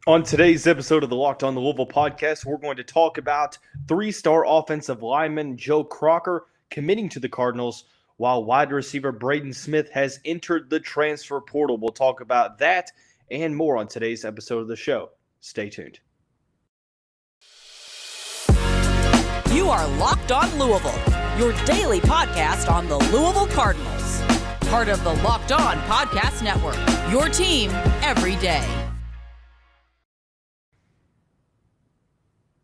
On today's episode of the Locked On Louisville podcast, we're going to talk about three-star offensive lineman Joe Crocker committing to the Cardinals, while wide receiver Braden Smith has entered the transfer portal. We'll talk about that and more on today's episode of the show. Stay tuned. You are Locked On Louisville, your daily podcast on the Louisville Cardinals. Part of the Locked On Podcast Network, your team every day.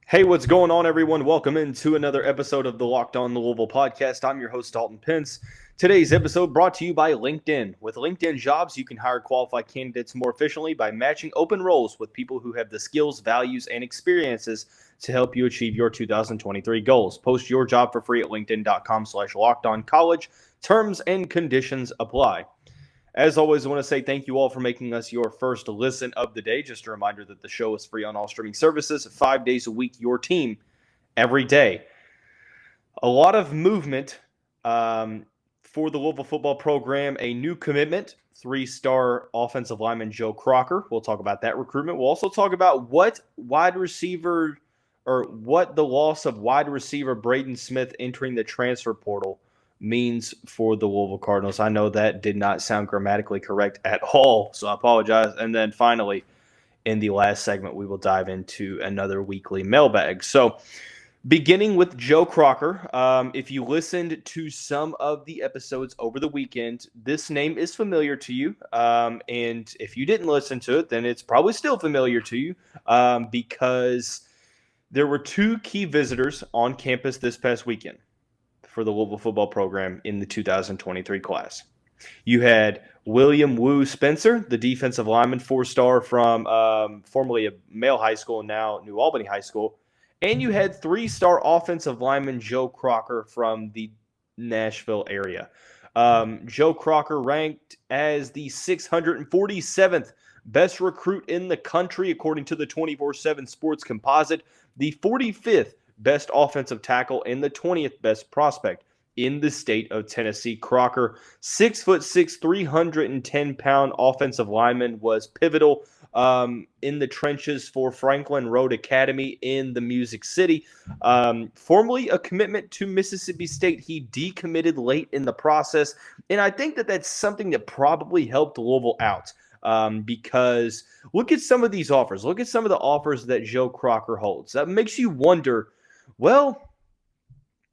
Hey, what's going on, everyone? Welcome into another episode of the Locked On Louisville podcast. I'm your host, Dalton Pence. Today's episode brought to you by LinkedIn. With LinkedIn Jobs, you can hire qualified candidates more efficiently by matching open roles with people who have the skills, values, and experiences to help you achieve your 2023 goals. Post your job for free at linkedin.com/lockedoncollege. Terms and conditions apply. As always, I want to say thank you all for making us your first listen of the day. Just a reminder that the show is free on all streaming services, 5 days a week, your team every day. A lot of movement for the Louisville football program. A new commitment, three-star offensive lineman Joe Crocker. We'll talk about that recruitment. We'll also talk about what the loss of wide receiver Braden Smith entering the transfer portal means for the Louisville Cardinals. I know that did not sound grammatically correct at all, so I apologize. And then finally, in the last segment, we will dive into another weekly mailbag. So beginning with Joe Crocker, if you listened to some of the episodes over the weekend, this name is familiar to you. And if you didn't listen to it, then it's probably still familiar to you because there were two key visitors on campus this past weekend for the Louisville football program in the 2023 class. You had William Wu Spencer, the defensive lineman, four-star from formerly a Male High School, now New Albany High School. And you had three-star offensive lineman Joe Crocker from the Nashville area. Joe Crocker ranked as the 647th best recruit in the country, according to the 24/7 Sports Composite, the 45th best offensive tackle, and the 20th best prospect in the state of Tennessee. Crocker, 6'6", 310-pound offensive lineman, was pivotal in the trenches for Franklin Road Academy in the Music City. Formerly a commitment to Mississippi State, he decommitted late in the process, and I think that that's something that probably helped Louisville out. Because look at some of these offers. Look at some of the offers that Joe Crocker holds. That makes you wonder, well,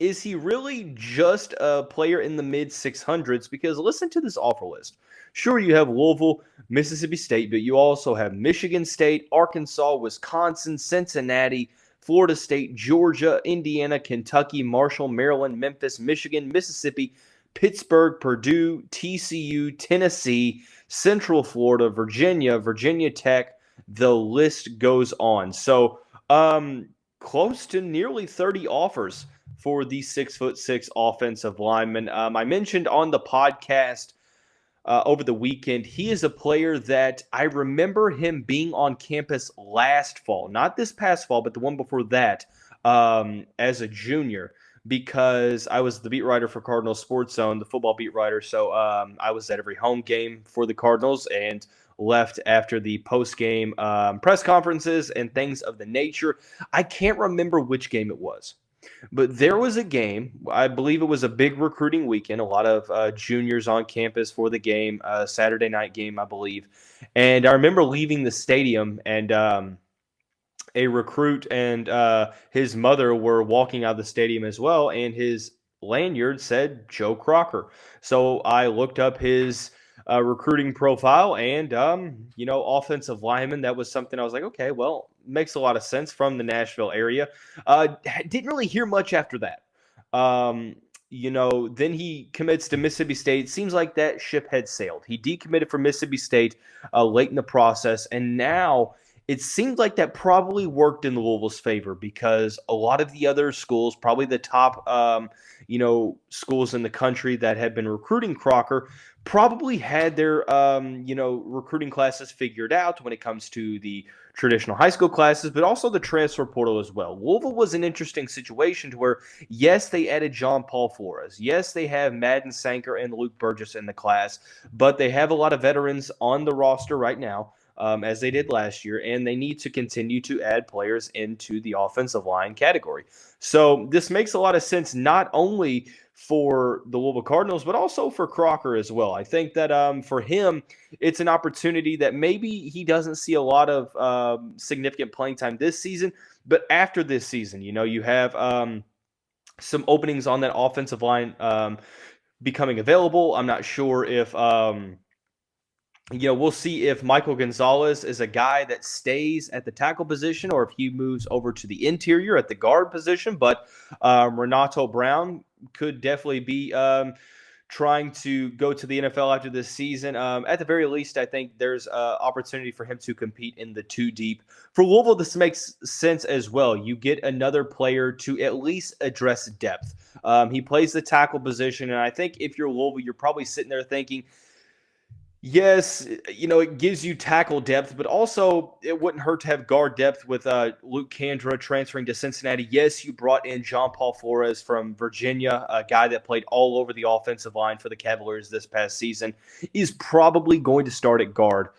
is he really just a player in the mid-600s? Because listen to this offer list. Sure, you have Louisville, Mississippi State, but you also have Michigan State, Arkansas, Wisconsin, Cincinnati, Florida State, Georgia, Indiana, Kentucky, Marshall, Maryland, Memphis, Michigan, Mississippi, Pittsburgh, Purdue, TCU, Tennessee, Central Florida, Virginia, Virginia Tech. The list goes on. So, close to nearly 30 offers for the 6'6" offensive lineman. I mentioned on the podcast over the weekend, he is a player that I remember him being on campus last fall, not this past fall, but the one before that, as a junior, because I was the beat writer for Cardinals Sports Zone, the football beat writer. So I was at every home game for the Cardinals and left after the post-game press conferences and things of the nature. I can't remember which game it was, but there was a game. I believe it was a big recruiting weekend, a lot of juniors on campus for the game, Saturday night game, I believe. And I remember leaving the stadium, and a recruit and his mother were walking out of the stadium as well, and his lanyard said Joe Crocker. So I looked up his recruiting profile, and offensive lineman. That was something I was like, okay, well, makes a lot of sense from the Nashville area. Didn't really hear much after that. Then he commits to Mississippi State. Seems like that ship had sailed. He decommitted from Mississippi State late in the process, and now it seemed like that probably worked in Louisville's favor because a lot of the other schools, probably the top, schools in the country that had been recruiting Crocker, probably had their, recruiting classes figured out when it comes to the traditional high school classes, but also the transfer portal as well. Louisville was an interesting situation to where, yes, they added John Paul Flores. Yes, they have Madden Sanker and Luke Burgess in the class, but they have a lot of veterans on the roster right now. as they did last year, and they need to continue to add players into the offensive line category. So this makes a lot of sense, not only for the Louisville Cardinals, but also for Crocker as well. I think that for him, it's an opportunity that maybe he doesn't see a lot of significant playing time this season, but after this season, you have some openings on that offensive line becoming available. I'm not sure if we'll see if Michael Gonzalez is a guy that stays at the tackle position or if he moves over to the interior at the guard position. But Renato Brown could definitely be trying to go to the NFL after this season. At the very least, I think there's an opportunity for him to compete in the 2 deep. For Louisville, this makes sense as well. You get another player to at least address depth. He plays the tackle position, and I think if you're Louisville, you're probably sitting there thinking, yes, it gives you tackle depth, but also it wouldn't hurt to have guard depth with Luke Kandra transferring to Cincinnati. Yes, you brought in John Paul Flores from Virginia, a guy that played all over the offensive line for the Cavaliers this past season. He's probably going to start at guard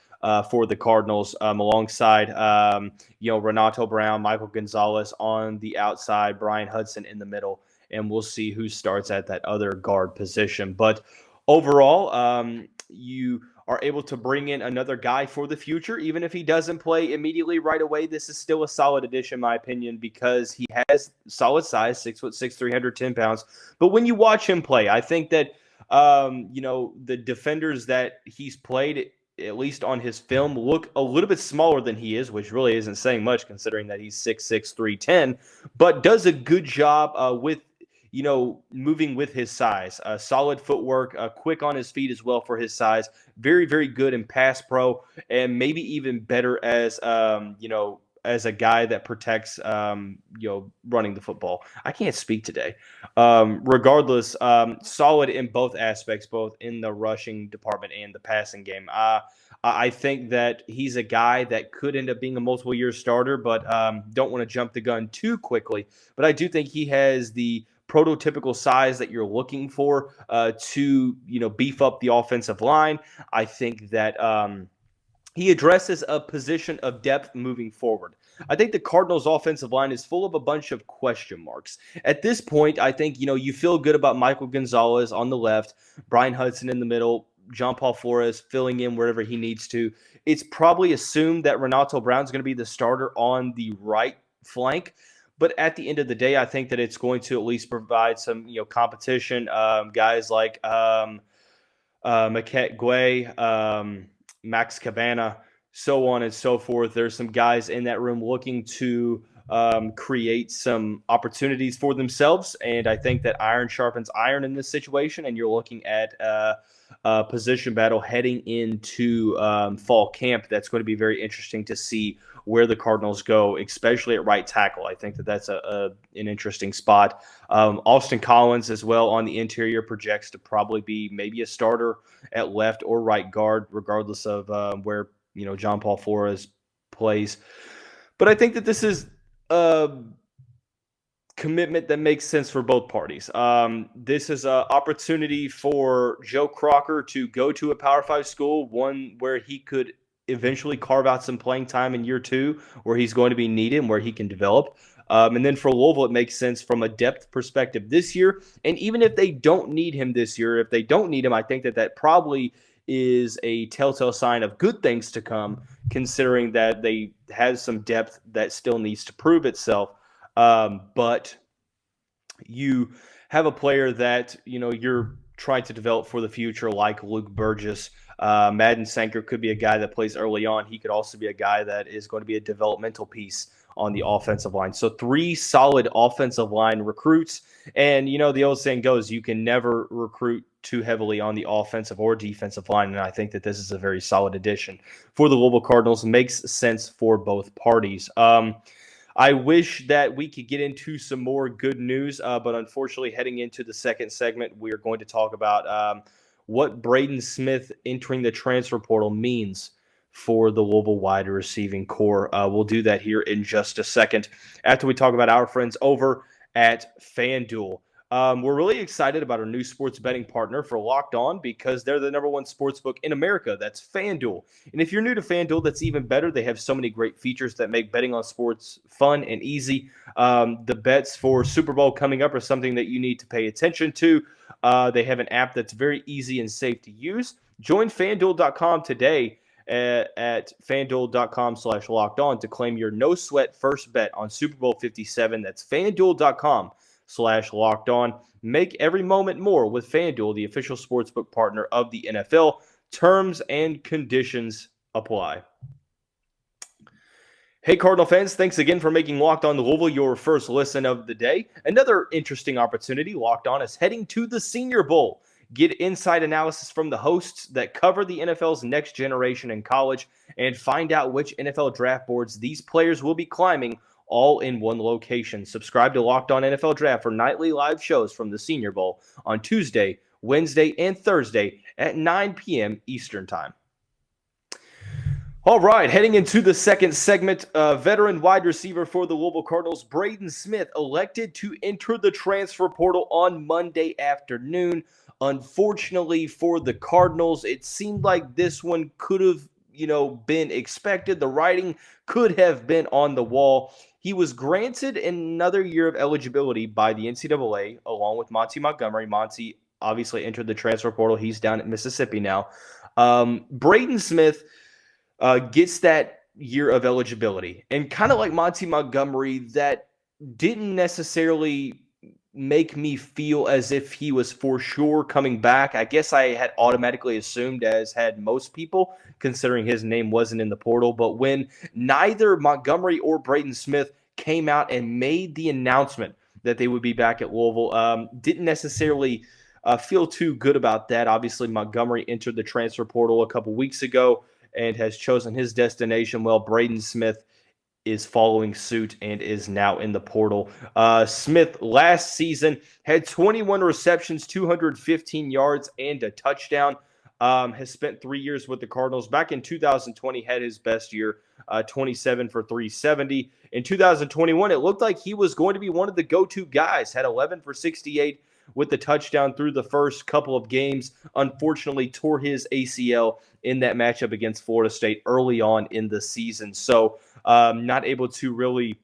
for the Cardinals alongside, Renato Brown, Michael Gonzalez on the outside, Brian Hudson in the middle, and we'll see who starts at that other guard position. But overall, you are able to bring in another guy for the future. Even if he doesn't play immediately right away, this is still a solid addition, in my opinion, because he has solid size, 6'6", 310 pounds. But when you watch him play, I think that, the defenders that he's played, at least on his film, look a little bit smaller than he is, which really isn't saying much considering that he's 6'6", 310, but does a good job with moving with his size, solid footwork, quick on his feet as well for his size, very, very good in pass pro, and maybe even better as a guy that protects, running the football. I can't speak today. Regardless, solid in both aspects, both in the rushing department and the passing game. I think that he's a guy that could end up being a multiple-year starter, but don't want to jump the gun too quickly. But I do think he has the prototypical size that you're looking for to beef up the offensive line. I think that he addresses a position of depth moving forward. I think the Cardinals' offensive line is full of a bunch of question marks. At this point, I think you feel good about Michael Gonzalez on the left, Brian Hudson in the middle, John Paul Flores filling in wherever he needs to. It's probably assumed that Renato Brown's going to be the starter on the right flank. But at the end of the day, I think that it's going to at least provide some, competition. Guys like Maquette Guay, Max Cabana, so on and so forth. There's some guys in that room looking to create some opportunities for themselves. And I think that iron sharpens iron in this situation. And you're looking at a position battle heading into fall camp. That's going to be very interesting to see where the Cardinals go, especially at right tackle. I think that that's an interesting spot. Austin Collins as well on the interior projects to probably be maybe a starter at left or right guard, regardless of where John Paul Flores plays. But I think that this is a commitment that makes sense for both parties. This is an opportunity for Joe Crocker to go to a Power 5 school, one where he could eventually carve out some playing time in year 2 where he's going to be needed and where he can develop. And then for Louisville, it makes sense from a depth perspective this year. And even if they don't need him this year, if they don't need him, I think that probably is a telltale sign of good things to come, considering that they have some depth that still needs to prove itself. But you have a player that, you're trying to develop for the future, like Luke Burgess. Madden Sanker could be a guy that plays early on. He could also be a guy that is going to be a developmental piece on the offensive line. So 3 solid offensive line recruits. And, the old saying goes, you can never recruit too heavily on the offensive or defensive line. And I think that this is a very solid addition for the Louisville Cardinals. Makes sense for both parties. I wish that we could get into some more good news, but unfortunately, heading into the second segment, we are going to talk about what Braden Smith entering the transfer portal means for the Louisville wide receiving core. We'll do that here in just a second after we talk about our friends over at FanDuel. We're really excited about our new sports betting partner for Locked On because they're the number one sports book in America. That's FanDuel. And if you're new to FanDuel, that's even better. They have so many great features that make betting on sports fun and easy. The bets for Super Bowl coming up are something that you need to pay attention to. They have an app that's very easy and safe to use. Join FanDuel.com today at FanDuel.com/lockedon to claim your no-sweat first bet on Super Bowl 57. That's FanDuel.com/locked on. Make every moment more with FanDuel, the official sportsbook partner of the NFL. Terms and conditions apply. Hey, Cardinal fans, thanks again for making Locked On Louisville your first listen of the day. Another interesting opportunity, Locked On is heading to the Senior Bowl. Get inside analysis from the hosts that cover the NFL's next generation in college and find out which NFL draft boards these players will be climbing all in one location. Subscribe to Locked On NFL Draft for nightly live shows from the Senior Bowl on Tuesday, Wednesday, and Thursday at 9 p.m. Eastern Time. All right, heading into the second segment, veteran wide receiver for the Louisville Cardinals, Braden Smith, elected to enter the transfer portal on Monday afternoon. Unfortunately for the Cardinals, it seemed like this one could have, been expected. The writing could have been on the wall. He was granted another year of eligibility by the NCAA, along with Monty Montgomery. Monty obviously entered the transfer portal. He's down at Mississippi now. Braden Smith gets that year of eligibility. And kind of like Monty Montgomery, that didn't necessarily make me feel as if he was for sure coming back. I guess I had automatically assumed, as had most people, considering his name wasn't in the portal. But when neither Montgomery or Braden Smith came out and made the announcement that they would be back at Louisville, didn't necessarily feel too good about that. Obviously, Montgomery entered the transfer portal a couple weeks ago and has chosen his destination. Well, Braden Smith is following suit and is now in the portal. Smith last season had 21 receptions, 215 yards, and a touchdown. Has spent 3 years with the Cardinals. Back in 2020, had his best year, 27 for 370. In 2021, it looked like he was going to be one of the go-to guys. Had 11 for 68 with the touchdown through the first couple of games. Unfortunately, tore his ACL in that matchup against Florida State early on in the season. So not able to really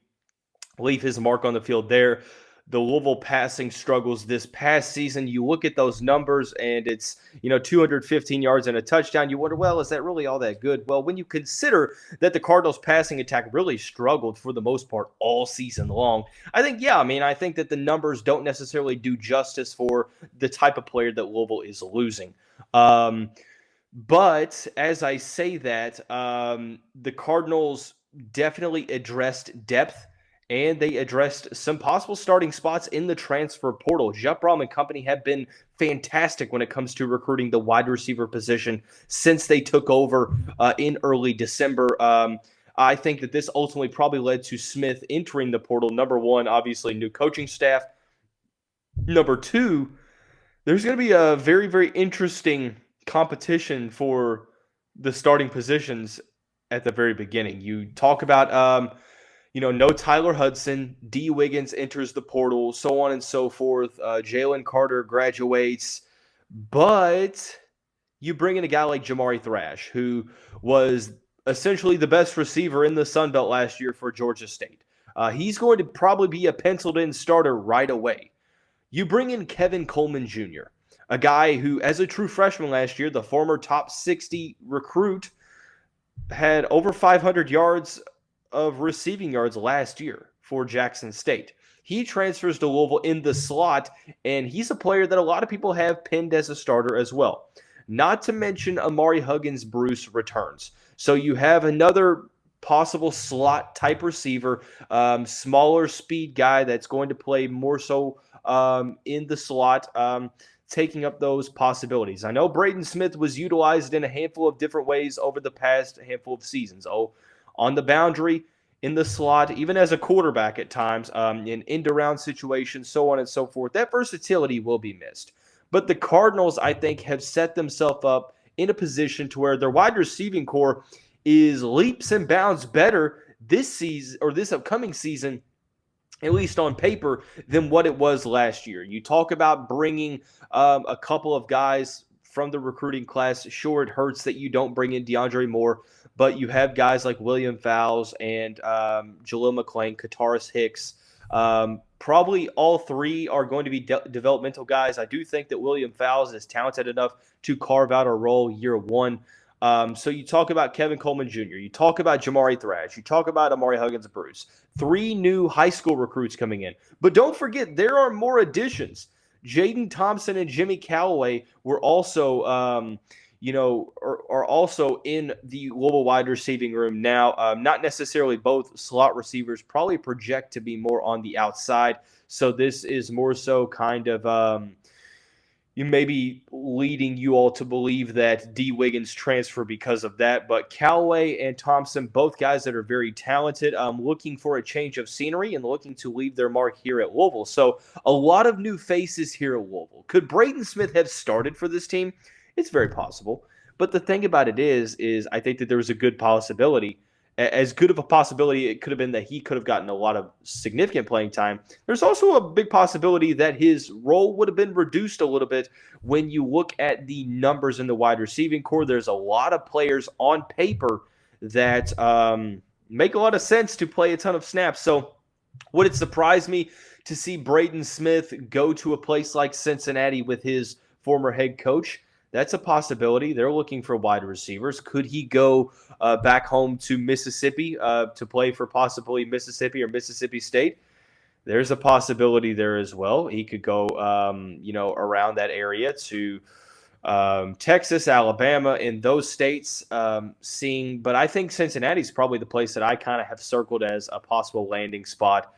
leave his mark on the field there. The Louisville passing struggles this past season. You look at those numbers and it's, 215 yards and a touchdown. You wonder, well, is that really all that good? Well, when you consider that the Cardinals passing attack really struggled for the most part all season long, I think that the numbers don't necessarily do justice for the type of player that Louisville is losing. But as I say that, the Cardinals definitely addressed depth, and they addressed some possible starting spots in the transfer portal. Jeff Brohm and company have been fantastic when it comes to recruiting the wide receiver position since they took over in early December. I think that this ultimately probably led to Smith entering the portal. Number one, obviously, new coaching staff. Number two, there's going to be a very, very interesting competition for the starting positions at the very beginning. You talk about no Tyler Hudson, D. Wiggins enters the portal, so on and so forth. Jalen Carter graduates. But you bring in a guy like Jamari Thrash, who was essentially the best receiver in the Sun Belt last year for Georgia State. He's going to probably be a penciled-in starter right away. You bring in Kevin Coleman Jr., a guy who, as a true freshman last year, the former top 60 recruit, had over 500 yards of receiving yards last year for Jackson State. He transfers to Louisville in the slot, and he's a player that a lot of people have pinned as a starter as well. Not to mention Amari Huggins-Bruce returns. So you have another possible slot-type receiver, smaller speed guy that's going to play more so in the slot, taking up those possibilities. I know Braden Smith was utilized in a handful of different ways over the past handful of seasons. On the boundary, in the slot, even as a quarterback at times, in end-around situations, so on and so forth. That versatility will be missed. But the Cardinals, I think, have set themselves up in a position to where their wide receiving core is leaps and bounds better this season or this upcoming season at least on paper, than what it was last year. You talk about bringing a couple of guys from the recruiting class. Sure, it hurts that you don't bring in DeAndre Moore, but you have guys like William Fowles and Jaleel McClain, Kataris Hicks. Probably all three are going to be developmental guys. I do think that William Fowles is talented enough to carve out a role year one. So you talk about Kevin Coleman Jr., you talk about Jamari Thrash, you talk about Amari Huggins-Bruce, 3 new high school recruits coming in. But don't forget, there are more additions. Jaden Thompson and Jimmy Callaway were also, are also in the Louisville wide receiving room now. Not necessarily both slot receivers, probably project to be more on the outside. So this is more so kind of you may be leading you all to believe that D. Wiggins transfer because of that. But Callaway and Thompson, both guys that are very talented, looking for a change of scenery and looking to leave their mark here at Louisville. So a lot of new faces here at Louisville. Could Braden Smith have started for this team? It's very possible. But the thing about it is I think that there was a good possibility. As good of a possibility it could have been that he could have gotten a lot of significant playing time. There's also a big possibility that his role would have been reduced a little bit when you look at the numbers in the wide receiving core. There's a lot of players on paper that make a lot of sense to play a ton of snaps. So would it surprise me to see Braden Smith go to a place like Cincinnati with his former head coach? That's a possibility. They're looking for wide receivers. Could he go back home to Mississippi to play for possibly Mississippi or Mississippi State? There's a possibility there as well. He could go, around that area to Texas, Alabama, in those states. But I think Cincinnati's probably the place that I kind of have circled as a possible landing spot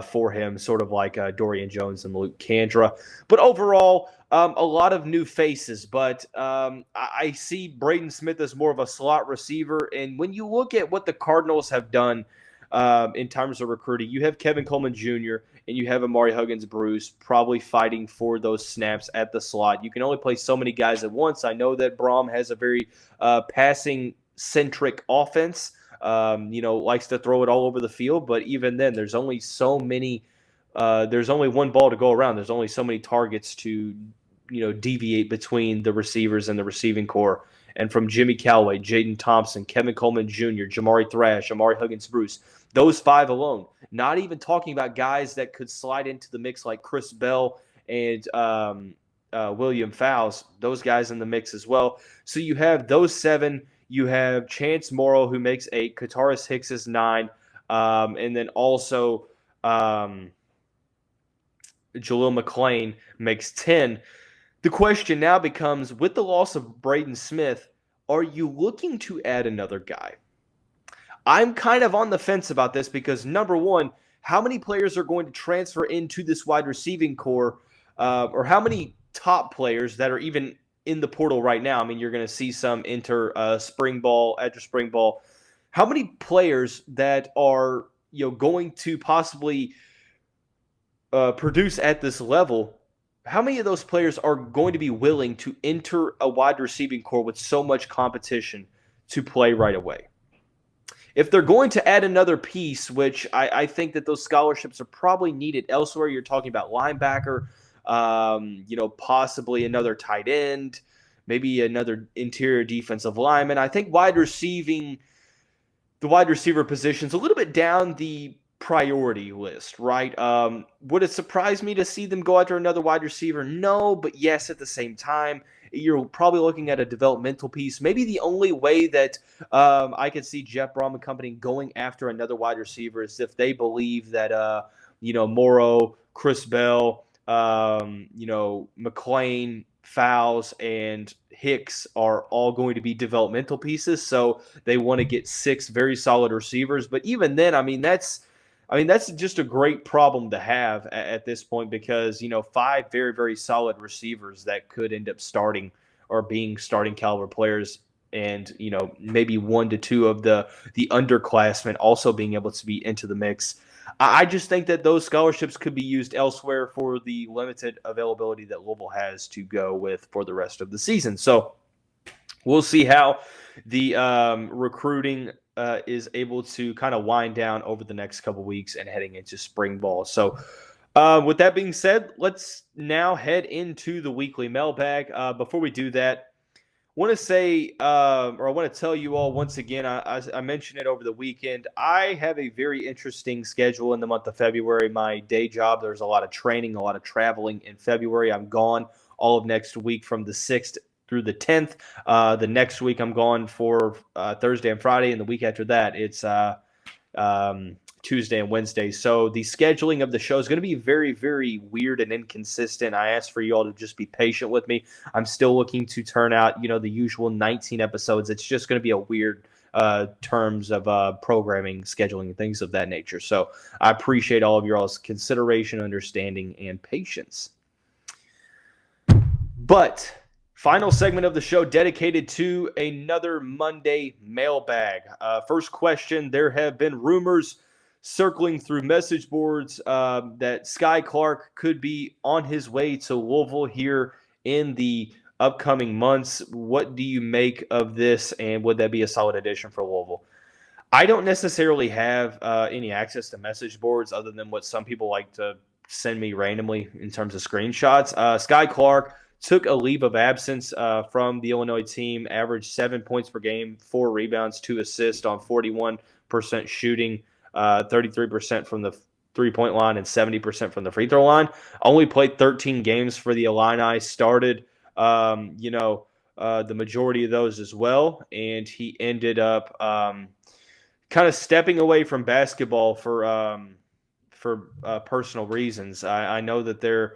for him, sort of like Dorian Jones and Luke Kandra. But overall, a lot of new faces, but I see Braden Smith as more of a slot receiver. And when you look at what the Cardinals have done in terms of recruiting, you have Kevin Coleman Jr. and you have Amari Huggins-Bruce probably fighting for those snaps at the slot. You can only play so many guys at once. I know that Brohm has a very passing-centric offense. Likes to throw it all over the field, but even then, there's only so many. There's only one ball to go around. There's only so many targets to, deviate between the receivers and the receiving core. And from Jimmy Callaway, Jaden Thompson, Kevin Coleman Jr., Jamari Thrash, Amari Huggins-Bruce, those 5 alone. Not even talking about guys that could slide into the mix like Chris Bell and William Fowles. Those guys in the mix as well. So you have those 7. You have Chance Morrow, who makes 8. Kataris Hicks is 9. And then also Jaleel McClain makes 10. The question now becomes, with the loss of Braden Smith, are you looking to add another guy? I'm kind of on the fence about this because, number one, how many players are going to transfer into this wide receiving core, or how many top players that are even in the portal right now? I mean, you're going to see some enter spring ball, after spring ball. How many players that are going to possibly produce at this level, how many of those players are going to be willing to enter a wide receiving core with so much competition to play right away? If they're going to add another piece, which I think that those scholarships are probably needed elsewhere, you're talking about linebacker, possibly another tight end, maybe another interior defensive lineman. I think the wide receiver position's a little bit down the priority list, right? Would it surprise me to see them go after another wide receiver? No, but yes, at the same time, you're probably looking at a developmental piece. Maybe the only way that I could see Jeff Brohm and company going after another wide receiver is if they believe that, Morrow, Chris Bell, McClain, Fowles, and Hicks are all going to be developmental pieces. So they want to get 6 very solid receivers. But even then, that's just a great problem to have at this point because, 5 very, very solid receivers that could end up starting or being starting caliber players, and, maybe 1 to 2 of the underclassmen also being able to be into the mix. I just think that those scholarships could be used elsewhere for the limited availability that Louisville has to go with for the rest of the season. So we'll see how the recruiting is able to kind of wind down over the next couple weeks and heading into spring ball. So with that being said, let's now head into the weekly mailbag. Before we do that, want to say, or I want to tell you all once again, I mentioned it over the weekend. I have a very interesting schedule in the month of February. My day job, there's a lot of training, a lot of traveling in February. I'm gone all of next week from the 6th through the 10th. The next week I'm gone for Thursday and Friday, and the week after that it's Tuesday and Wednesday. So the scheduling of the show is going to be very, very weird and inconsistent. I ask for you all to just be patient with me. I'm still looking to turn out, the usual 19 episodes. It's just going to be a weird terms of programming, scheduling, and things of that nature. So I appreciate all of your all's consideration, understanding, and patience. But final segment of the show dedicated to another Monday mailbag. First question, there have been rumors circling through message boards that Sky Clark could be on his way to Louisville here in the upcoming months. What do you make of this, and would that be a solid addition for Louisville? I don't necessarily have any access to message boards other than what some people like to send me randomly in terms of screenshots. Sky Clark took a leave of absence from the Illinois team, averaged 7 points per game, 4 rebounds, 2 assists on 41% shooting, 33% from the three-point line and 70% from the free throw line. Only played 13 games for the Illini, started the majority of those as well, and he ended up kind of stepping away from basketball for personal reasons. I know that there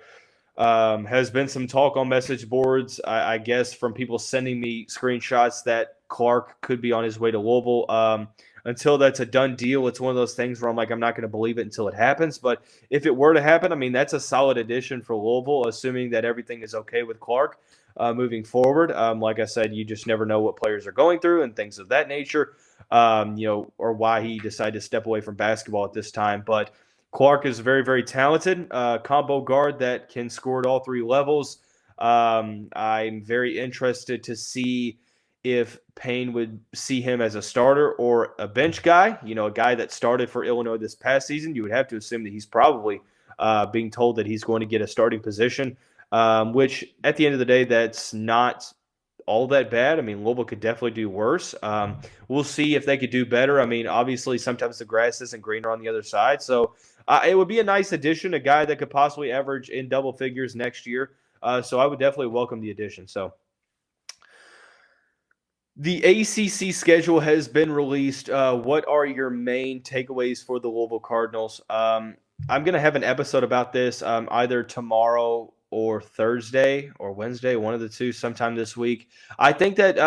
has been some talk on message boards, I guess, from people sending me screenshots that Clark could be on his way to Louisville. Until that's a done deal, it's one of those things where I'm like, I'm not going to believe it until it happens. But if it were to happen, I mean, that's a solid addition for Louisville, assuming that everything is okay with Clark moving forward. Like I said, you just never know what players are going through and things of that nature, or why he decided to step away from basketball at this time. But Clark is very, very talented, combo guard that can score at all 3 levels. I'm very interested to see if Payne would see him as a starter or a bench guy, a guy that started for Illinois this past season. You would have to assume that he's probably being told that he's going to get a starting position, which at the end of the day, that's not all that bad. I mean, Louisville could definitely do worse. We'll see if they could do better. I mean, obviously, sometimes the grass isn't greener on the other side. So it would be a nice addition, a guy that could possibly average in double figures next year. So I would definitely welcome the addition. So the ACC schedule has been released. What are your main takeaways for the Louisville Cardinals? I'm going to have an episode about this either tomorrow or Thursday or Wednesday, one of the two, sometime this week. I think that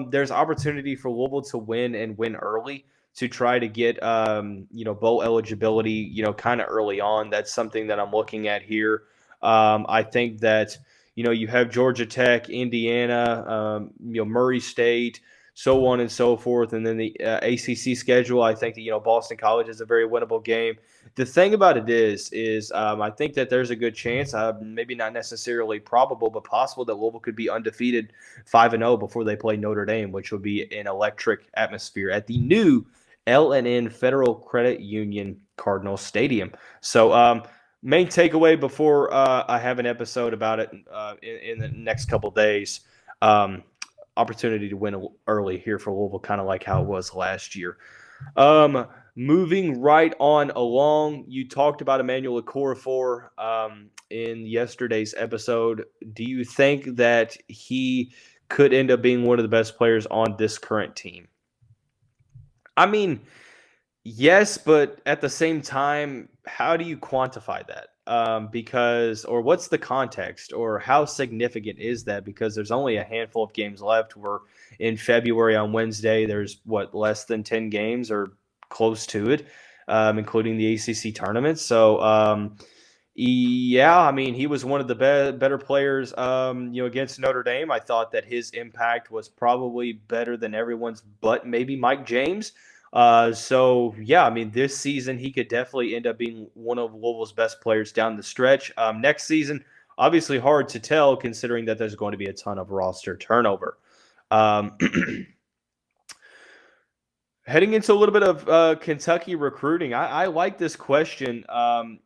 there's opportunity for Louisville to win and win early to try to get, bowl eligibility, kind of early on. That's something that I'm looking at here. I think that, you have Georgia Tech, Indiana, Murray State, so on and so forth. And then the ACC schedule, I think that, Boston College is a very winnable game. The thing about it is I think that there's a good chance, maybe not necessarily probable, but possible that Louisville could be undefeated 5-0 before they play Notre Dame, which will be an electric atmosphere at the new L&N Federal Credit Union Cardinal Stadium. So, main takeaway before I have an episode about it in the next couple days, opportunity to win early here for Louisville, kind of like how it was last year. Moving right on along, you talked about Emmanuel Okorafor in yesterday's episode. Do you think that he could end up being one of the best players on this current team? I mean, yes, but at the same time, how do you quantify that? Or what's the context, or how significant is that? Because there's only a handful of games left. We're in February on Wednesday. There's less than 10 games or close to it, including the ACC tournament. So, yeah, I mean, he was one of the better players, against Notre Dame. I thought that his impact was probably better than everyone's, but maybe Mike James. So, yeah, I mean, this season he could definitely end up being one of Louisville's best players down the stretch. Next season, obviously hard to tell considering that there's going to be a ton of roster turnover. Heading into a little bit of Kentucky recruiting, I like this question.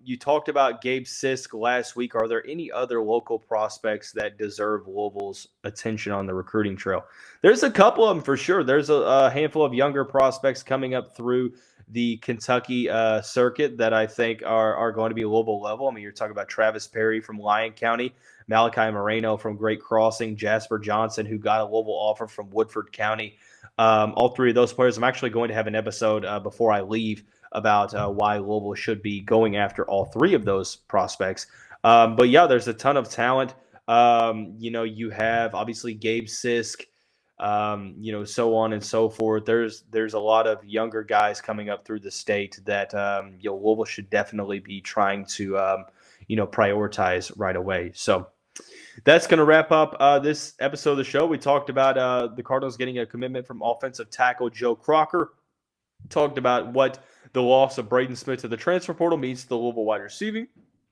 You talked about Gabe Sisk last week. Are there any other local prospects that deserve Louisville's attention on the recruiting trail? There's a couple of them for sure. There's a handful of younger prospects coming up through the Kentucky circuit that I think are going to be Louisville level. I mean, you're talking about Travis Perry from Lyon County, Malachi Moreno from Great Crossing, Jasper Johnson, who got a Louisville offer from Woodford County. All three of those players. I'm actually going to have an episode before I leave about why Louisville should be going after all three of those prospects. But yeah, there's a ton of talent. You have obviously Gabe Sisk, so on and so forth. There's a lot of younger guys coming up through the state that Louisville should definitely be trying to prioritize right away. So that's going to wrap up this episode of the show. We talked about the Cardinals getting a commitment from offensive tackle Joe Crocker. Talked about what the loss of Braden Smith to the transfer portal means to the Louisville wide receiving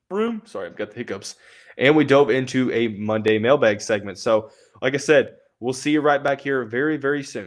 room. Sorry, I've got the hiccups. And we dove into a Monday mailbag segment. So, like I said, we'll see you right back here very, very soon.